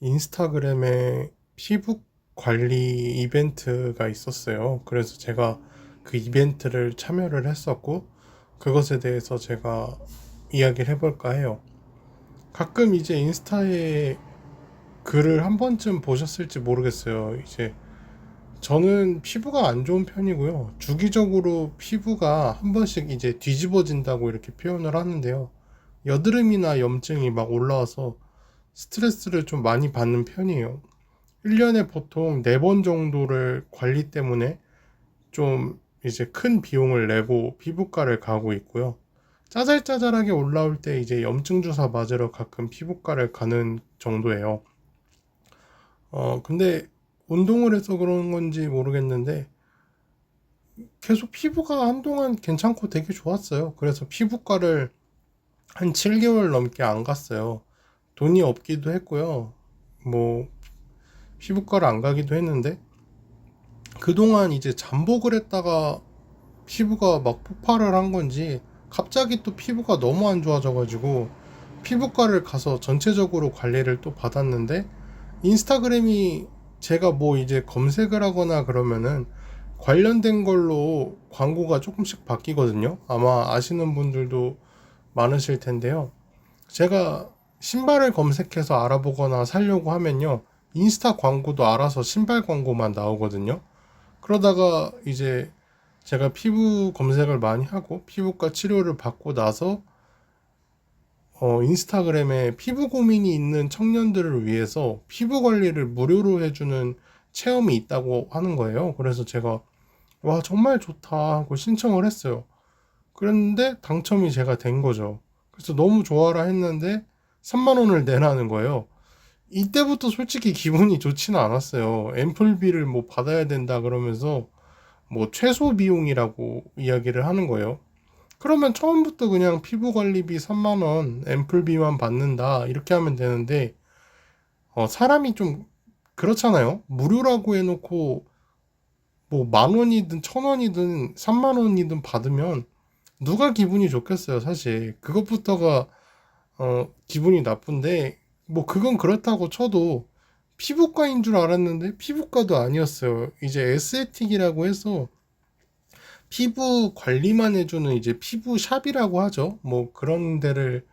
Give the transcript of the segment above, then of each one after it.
인스타그램에 피부 관리 이벤트가 있었어요. 그래서 제가 그 이벤트를 참여를 했었고, 그것에 대해서 제가 이야기를 해볼까 해요. 가끔 이제 인스타에 글을 한 번쯤 보셨을지 모르겠어요. 이제 저는 피부가 안 좋은 편이고요. 주기적으로 피부가 한 번씩 이제 뒤집어진다고 이렇게 표현을 하는데요. 여드름이나 염증이 막 올라와서 스트레스를 좀 많이 받는 편이에요. 1년에 보통 4번 정도를 관리 때문에 좀 이제 큰 비용을 내고 피부과를 가고 있고요. 짜잘짜잘하게 올라올 때 이제 염증 주사 맞으러 가끔 피부과를 가는 정도예요. 근데 운동을 해서 그런 건지 모르겠는데 계속 피부가 한동안 괜찮고 되게 좋았어요. 그래서 피부과를 한 7개월 넘게 안 갔어요. 돈이 없기도 했고요. 뭐 피부과를 안 가기도 했는데 그동안 이제 잠복을 했다가 피부가 막 폭발을 한 건지 갑자기 또 피부가 너무 안 좋아져가지고 피부과를 가서 전체적으로 관리를 또 받았는데 인스타그램이 제가 뭐 이제 검색을 하거나 그러면은 관련된 걸로 광고가 조금씩 바뀌거든요. 아마 아시는 분들도 많으실 텐데요. 제가 신발을 검색해서 알아보거나 사려고 하면요. 인스타 광고도 알아서 신발 광고만 나오거든요. 그러다가 이제 제가 피부 검색을 많이 하고 피부과 치료를 받고 나서 인스타그램에 피부 고민이 있는 청년들을 위해서 피부 관리를 무료로 해주는 체험이 있다고 하는 거예요. 그래서 제가 와 정말 좋다 하고 신청을 했어요. 그런데 당첨이 제가 된 거죠. 그래서 너무 좋아라 했는데 3만 원을 내라는 거예요. 이때부터 솔직히 기분이 좋지는 않았어요. 앰플비를 뭐 받아야 된다 그러면서 뭐 최소 비용이라고 이야기를 하는 거예요. 그러면 처음부터 그냥 피부 관리비 3만 원, 앰플비만 받는다 이렇게 하면 되는데 사람이 좀 그렇잖아요. 무료라고 해놓고 뭐 만 원이든 천 원이든 3만 원이든 받으면 누가 기분이 좋겠어요, 사실. 그것부터가 기분이 나쁜데 뭐 그건 그렇다고 쳐도 피부과인 줄 알았는데 피부과도 아니었어요. 이제 에스테틱이라고 해서 피부 관리만 해주는 이제 피부 샵이라고 하죠. 뭐 그런 데를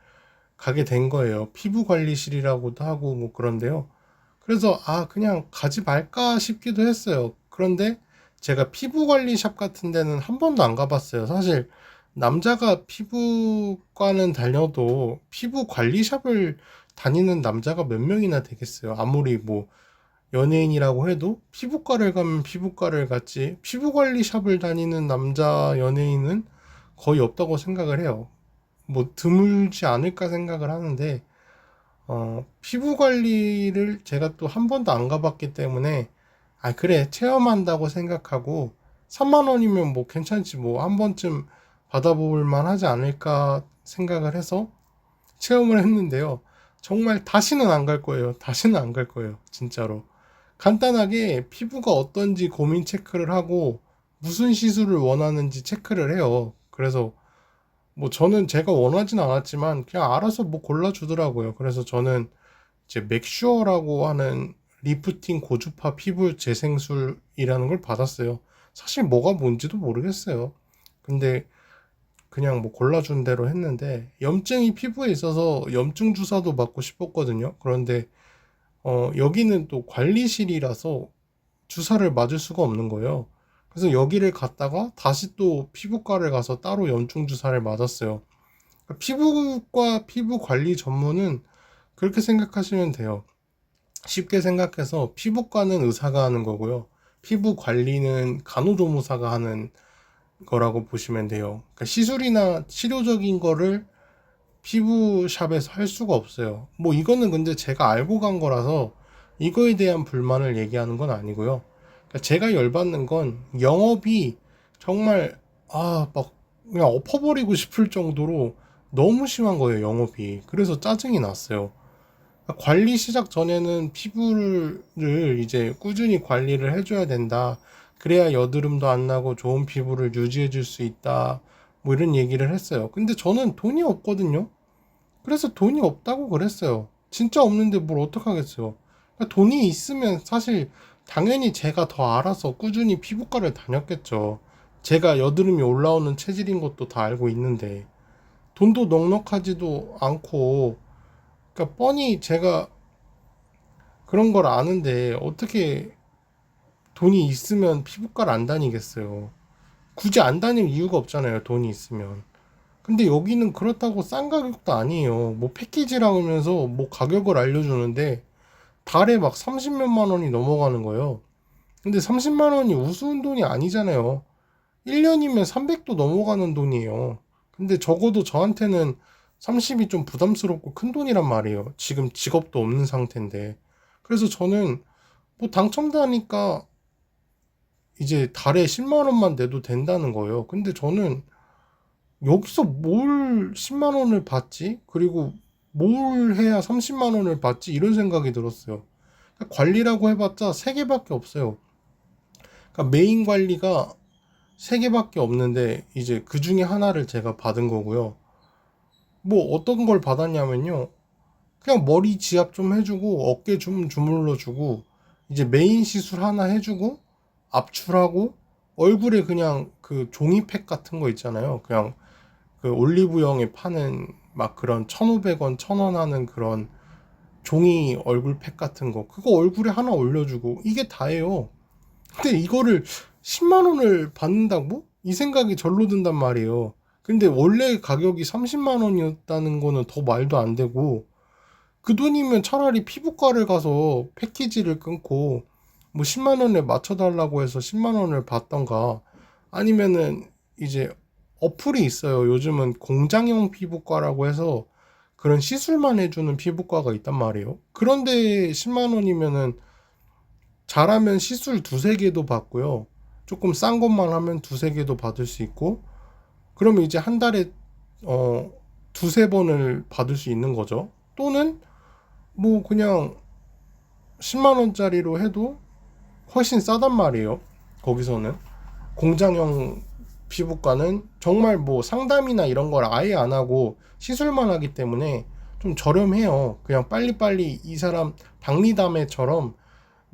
가게 된 거예요. 피부 관리실이라고도 하고 뭐 그런데요. 그래서 그냥 가지 말까 싶기도 했어요. 그런데 제가 피부 관리 샵 같은 데는 한 번도 안 가봤어요. 사실 남자가 피부과는 다녀도 피부 관리 샵을 다니는 남자가 몇 명이나 되겠어요. 아무리 뭐 연예인이라고 해도 피부과를 가면 피부과를 갔지 피부 관리 샵을 다니는 남자 연예인은 거의 없다고 생각을 해요. 뭐 드물지 않을까 생각을 하는데 피부 관리를 제가 또 한 번도 안 가봤기 때문에 그래 체험한다고 생각하고 3만 원이면 뭐 괜찮지 뭐 한 번쯤 받아볼 만하지 않을까 생각을 해서 체험을 했는데요. 정말 다시는 안 갈 거예요. 다시는 안 갈 거예요. 진짜로. 간단하게 피부가 어떤지 고민 체크를 하고 무슨 시술을 원하는지 체크를 해요. 그래서 뭐 저는 제가 원하진 않았지만 그냥 알아서 뭐 골라주더라고요. 그래서 저는 이제 맥슈어라고 하는 리프팅 고주파 피부 재생술이라는 걸 받았어요. 사실 뭐가 뭔지도 모르겠어요. 근데 그냥 뭐 골라준 대로 했는데 염증이 피부에 있어서 염증 주사도 맞고 싶었거든요. 그런데 여기는 또 관리실이라서 주사를 맞을 수가 없는 거예요. 그래서 여기를 갔다가 다시 또 피부과를 가서 따로 염증 주사를 맞았어요. 그러니까 피부과 피부 관리 전문은 그렇게 생각하시면 돼요. 쉽게 생각해서 피부과는 의사가 하는 거고요. 피부 관리는 간호조무사가 하는 거라고 보시면 돼요. 그러니까 시술이나 치료적인 거를 피부샵에서 할 수가 없어요. 뭐 이거는 근데 제가 알고 간 거라서 이거에 대한 불만을 얘기하는 건 아니고요. 그러니까 제가 열받는 건 영업이 정말 막 그냥 엎어버리고 싶을 정도로 너무 심한 거예요, 영업이. 그래서 짜증이 났어요. 그러니까 관리 시작 전에는 피부를 이제 꾸준히 관리를 해줘야 된다. 그래야 여드름도 안 나고 좋은 피부를 유지해 줄 수 있다. 뭐 이런 얘기를 했어요. 근데 저는 돈이 없거든요. 그래서 돈이 없다고 그랬어요. 진짜 없는데 뭘 어떡하겠어요. 그러니까 돈이 있으면 사실 당연히 제가 더 알아서 꾸준히 피부과를 다녔겠죠. 제가 여드름이 올라오는 체질인 것도 다 알고 있는데 돈도 넉넉하지도 않고, 그러니까 뻔히 제가 그런 걸 아는데 어떻게 돈이 있으면 피부과를 안 다니겠어요. 굳이 안 다닐 이유가 없잖아요, 돈이 있으면. 근데 여기는 그렇다고 싼 가격도 아니에요. 뭐 패키지라 하면서 뭐 가격을 알려주는데 달에 막 30몇만 원이 넘어가는 거예요. 근데 30만 원이 우스운 돈이 아니잖아요. 1년이면 300도 넘어가는 돈이에요. 근데 적어도 저한테는 30이 좀 부담스럽고 큰 돈이란 말이에요. 지금 직업도 없는 상태인데. 그래서 저는 뭐 당첨자니까 이제 달에 10만 원만 내도 된다는 거예요. 근데 저는 여기서 뭘 10만 원을 받지? 그리고 뭘 해야 30만 원을 받지? 이런 생각이 들었어요. 관리라고 해봤자 3개밖에 없어요. 그러니까 메인 관리가 3개밖에 없는데 이제 그 중에 하나를 제가 받은 거고요. 뭐 어떤 걸 받았냐면요. 그냥 머리 지압 좀 해주고 어깨 좀 주물러주고 이제 메인 시술 하나 해주고 압출하고 얼굴에 그냥 그 종이팩 같은 거 있잖아요. 그냥 그 올리브영에 파는 막 그런 1,500원, 1,000원 하는 그런 종이 얼굴팩 같은 거 그거 얼굴에 하나 올려주고 이게 다예요. 근데 이거를 10만 원을 받는다고? 이 생각이 절로 든단 말이에요. 근데 원래 가격이 30만 원이었다는 거는 더 말도 안 되고 그 돈이면 차라리 피부과를 가서 패키지를 끊고 뭐 10만 원에 맞춰달라고 해서 10만 원을 받던가 아니면은 이제 어플이 있어요. 요즘은 공장형 피부과라고 해서 그런 시술만 해주는 피부과가 있단 말이에요. 그런데 10만 원이면은 잘하면 시술 두세 개도 받고요. 조금 싼 것만 하면 두세 개도 받을 수 있고 그러면 이제 한 달에 두세 번을 받을 수 있는 거죠. 또는 뭐 그냥 10만 원짜리로 해도 훨씬 싸단 말이에요. 거기서는 공장형 피부과는 정말 뭐 상담이나 이런 걸 아예 안 하고 시술만 하기 때문에 좀 저렴해요. 그냥 빨리빨리 이 사람 박리담회처럼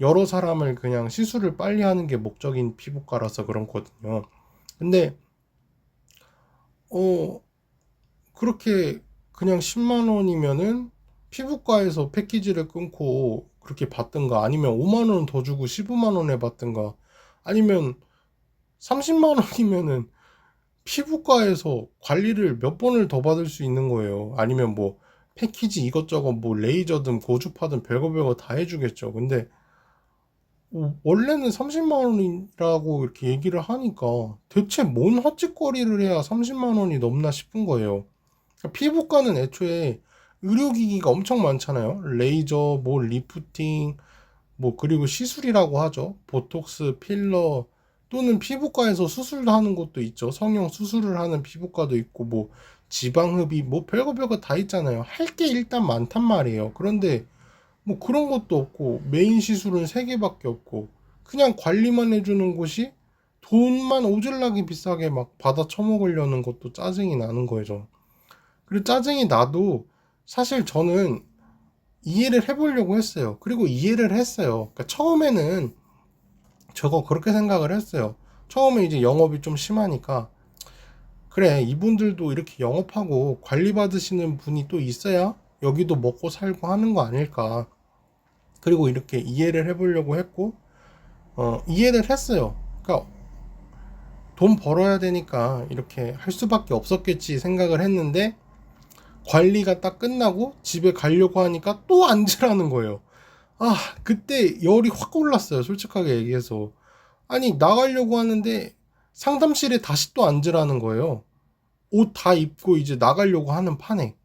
여러 사람을 그냥 시술을 빨리 하는 게 목적인 피부과라서 그렇거든요. 근데 어 그렇게 그냥 10만 원이면은 피부과에서 패키지를 끊고 그렇게 받든가 아니면 5만 원 더 주고 15만 원에 받든가 아니면 30만 원이면은 피부과에서 관리를 몇 번을 더 받을 수 있는 거예요. 아니면 뭐 패키지 이것저것 뭐 레이저든 고주파든 별거 다 해주겠죠. 근데 원래는 30만 원이라고 이렇게 얘기를 하니까 대체 뭔 헛짓거리를 해야 30만 원이 넘나 싶은 거예요. 그러니까 피부과는 애초에 의료기기가 엄청 많잖아요. 레이저, 뭐 리프팅, 뭐 그리고 시술이라고 하죠. 보톡스, 필러 또는 피부과에서 수술도 하는 곳도 있죠. 성형 수술을 하는 피부과도 있고 뭐 지방흡입 뭐 별거 다 있잖아요. 할 게 일단 많단 말이에요. 그런데 뭐 그런 것도 없고 메인 시술은 3개밖에 없고 그냥 관리만 해주는 곳이 돈만 오질나게 비싸게 막 받아 처먹으려는 것도 짜증이 나는 거죠. 그리고 짜증이 나도 사실 저는 이해를 해보려고 했어요. 그리고 이해를 했어요. 그러니까 처음에는 저거 그렇게 생각을 했어요. 처음에 이제 영업이 좀 심하니까 그래 이분들도 이렇게 영업하고 관리 받으시는 분이 또 있어야 여기도 먹고 살고 하는 거 아닐까. 그리고 이렇게 이해를 해보려고 했고 이해를 했어요. 그러니까 돈 벌어야 되니까 이렇게 할 수밖에 없었겠지 생각을 했는데 관리가 딱 끝나고 집에 가려고 하니까 또 앉으라는 거예요. 아, 그때 열이 확 올랐어요. 솔직하게 얘기해서. 아니, 나가려고 하는데 상담실에 다시 또 앉으라는 거예요. 옷 다 입고 이제 나가려고 하는 판에.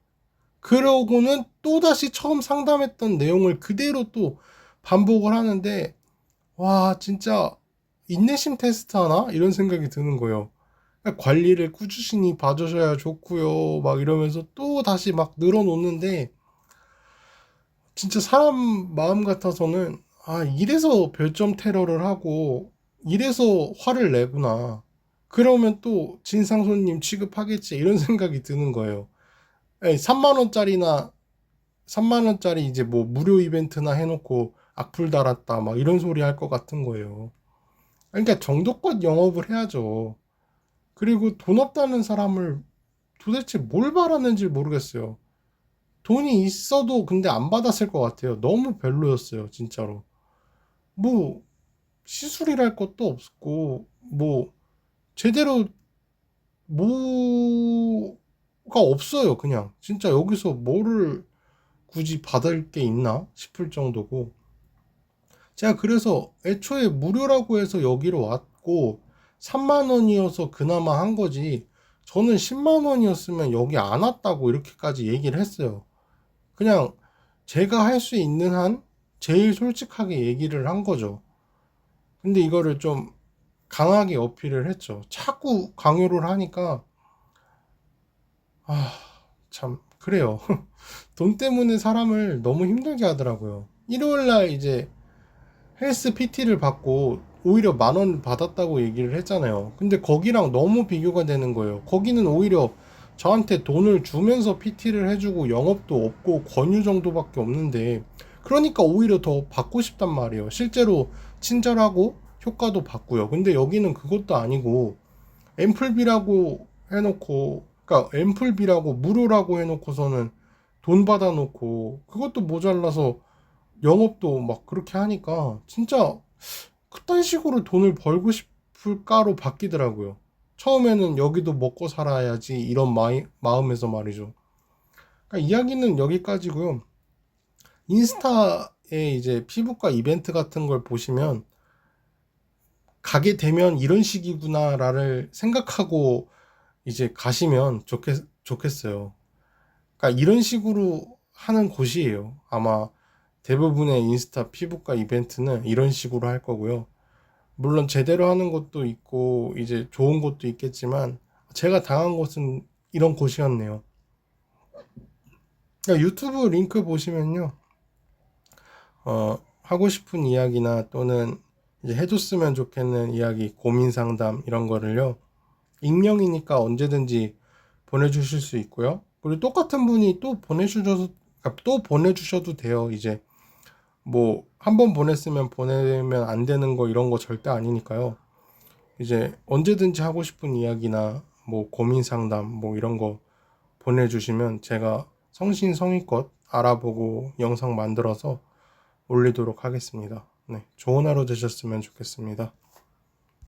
그러고는 또다시 처음 상담했던 내용을 그대로 또 반복을 하는데, 와, 진짜 인내심 테스트 하나? 이런 생각이 드는 거예요. 관리를 꾸준히 봐주셔야 좋고요. 막 이러면서 또 다시 막 늘어놓는데, 진짜 사람 마음 같아서는 아 이래서 별점 테러를 하고 이래서 화를 내구나 그러면 또 진상 손님 취급하겠지 이런 생각이 드는 거예요. 3만 원짜리나 3만 원짜리 이제 뭐 무료 이벤트나 해놓고 악플 달았다 막 이런 소리 할 것 같은 거예요. 그러니까 정도껏 영업을 해야죠. 그리고 돈 없다는 사람을 도대체 뭘 바랐는지 모르겠어요. 돈이 있어도 근데 안 받았을 것 같아요. 너무 별로였어요, 진짜로. 뭐 시술이랄 것도 없고 뭐 제대로 뭐가 없어요. 그냥 진짜 여기서 뭐를 굳이 받을 게 있나 싶을 정도고, 제가 그래서 애초에 무료라고 해서 여기로 왔고 3만 원이어서 그나마 한 거지, 저는 10만 원이었으면 여기 안 왔다고 이렇게까지 얘기를 했어요. 그냥 제가 할 수 있는 한 제일 솔직하게 얘기를 한 거죠. 근데 이거를 좀 강하게 어필을 했죠. 자꾸 강요를 하니까 아, 참 그래요. 돈 때문에 사람을 너무 힘들게 하더라고요. 일요일 날 이제 헬스 PT를 받고 오히려 10,000원 받았다고 얘기를 했잖아요. 근데 거기랑 너무 비교가 되는 거예요. 거기는 오히려 저한테 돈을 주면서 PT를 해주고 영업도 없고 권유 정도밖에 없는데, 그러니까 오히려 더 받고 싶단 말이에요. 실제로 친절하고 효과도 받고요. 근데 여기는 그것도 아니고 앰플비라고 해놓고, 그러니까 앰플비라고 무료라고 해놓고서는 돈 받아놓고 그것도 모자라서 영업도 막 그렇게 하니까 진짜 그딴 식으로 돈을 벌고 싶을까로 바뀌더라고요. 처음에는 여기도 먹고 살아야지 이런 마음에서 말이죠. 그러니까 이야기는 여기까지고요. 인스타에 이제 피부과 이벤트 같은 걸 보시면 가게 되면 이런 식이구나를 생각하고 이제 가시면 좋겠어요. 그러니까 이런 식으로 하는 곳이에요. 아마 대부분의 인스타 피부과 이벤트는 이런 식으로 할 거고요. 물론 제대로 하는 곳도 있고 이제 좋은 곳도 있겠지만 제가 당한 곳은 이런 곳이었네요. 그러니까 유튜브 링크 보시면요. 하고 싶은 이야기나 또는 이제 해줬으면 좋겠는 이야기, 고민 상담 이런 거를요. 익명이니까 언제든지 보내주실 수 있고요. 그리고 똑같은 분이 또 보내주셔도 돼요. 이제 뭐 한 번 보냈으면 보내면 안 되는 거 이런 거 절대 아니니까요. 이제 언제든지 하고 싶은 이야기나 뭐 고민 상담 뭐 이런 거 보내주시면 제가 성심성의껏 알아보고 영상 만들어서 올리도록 하겠습니다. 네, 좋은 하루 되셨으면 좋겠습니다.